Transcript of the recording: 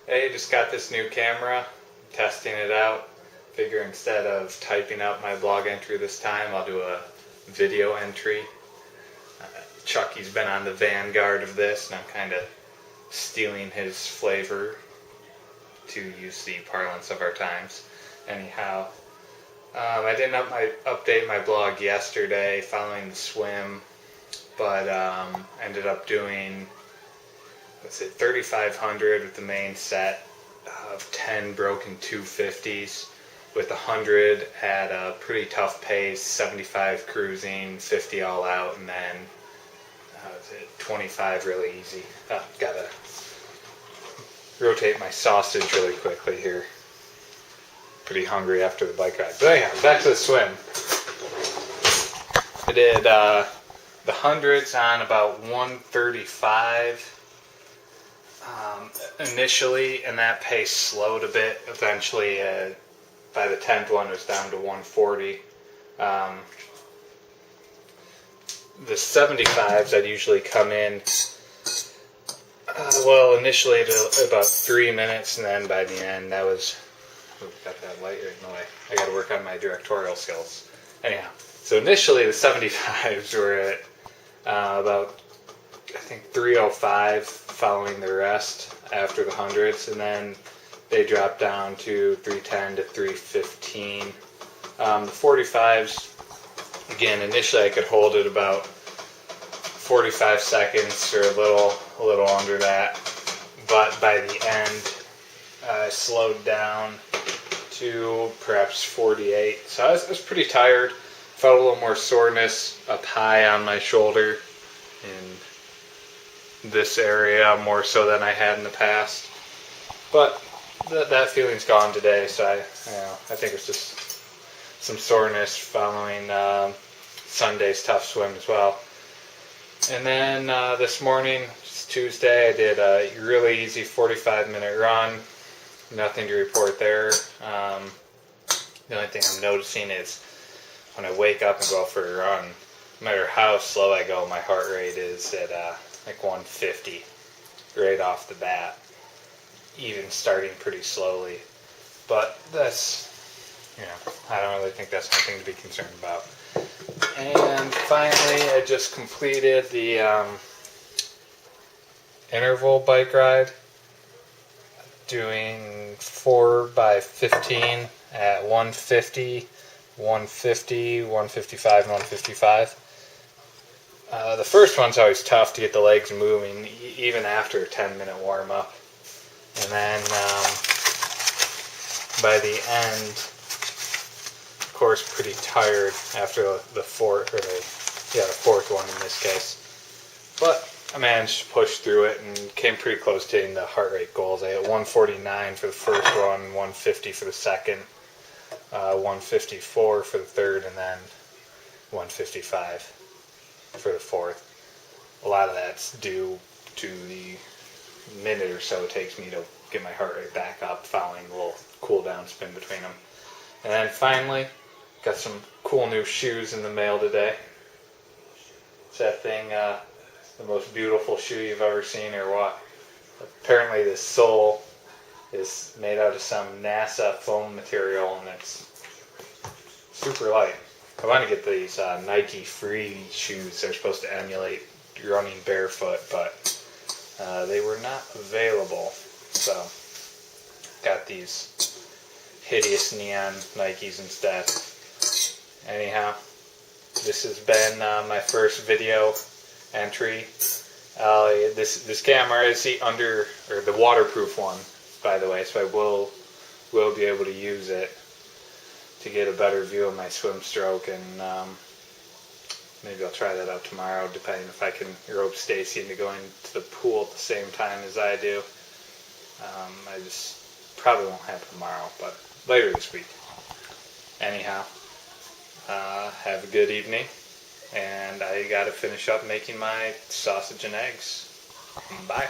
Hey, just got this new camera, testing it out. Figure instead of typing out my blog entry this time, I'll do a video entry. Chucky's been on the vanguard of this, and I'm kind of stealing his flavor, to use the parlance of our times. Anyhow, I didn't update my blog yesterday following the swim, but ended up doing 3,500 with the main set of 10 broken 250s, with 100 at a pretty tough pace, 75 cruising, 50 all out, and then 25 really easy. Gotta rotate my sausage really quickly here. Pretty hungry after the bike ride. But anyhow, back to the swim. I did the hundreds on about 135 initially, and that pace slowed a bit. Eventually, by the 10th one, it was down to 140. The 75s, I'd usually come in, initially to about 3 minutes, and then by the end, that was, got that light right in the way. I got to work on my directorial skills. Anyhow, so initially the 75s were at about, I think, 305 following the rest after the hundreds, and then they dropped down to 310 to 315. The 45s, again, initially I could hold it about 45 seconds or a little under that, but by the end I slowed down to perhaps 48. So I was pretty tired. Felt a little more soreness up high on my shoulder in this area, more so than I had in the past. But that feeling's gone today, so I think it's just some soreness following Sunday's tough swim as well. And then this morning, it's Tuesday, I did a really easy 45-minute run. Nothing to report there. The only thing I'm noticing is when I wake up and go out for a run, no matter how slow I go, my heart rate is at like 150 right off the bat, even starting pretty slowly. But that's, I don't really think that's anything to be concerned about. And finally, I just completed the interval bike ride, doing 4x15 at 150, 150, 155, and 155. The first one's always tough to get the legs moving, even after a 10-minute warm-up. And then by the end, of course, pretty tired after the fourth one in this case. But I managed to push through it and came pretty close to hitting the heart rate goals. I hit 149 for the first one, 150 for the second, 154 for the third, and then 155 for the fourth. A lot of that's due to the minute or so it takes me to get my heart rate back up following a little cool down spin between them. And then finally, got some cool new shoes in the mail today. Is that thing the most beautiful shoe you've ever seen, or what? Apparently this sole is made out of some NASA foam material, and it's super light. I want to get these Nike Free shoes. They're supposed to emulate running barefoot, but they were not available. So got these hideous neon Nikes instead. Anyhow, this has been my first video entry. This camera is the waterproof one, by the way, so I will be able to use it to get a better view of my swim stroke, and maybe I'll try that out tomorrow, depending if I can rope Stacy into going to the pool at the same time as I do. I just probably won't happen tomorrow, but later this week. Anyhow, have a good evening, and I gotta finish up making my sausage and eggs. Bye.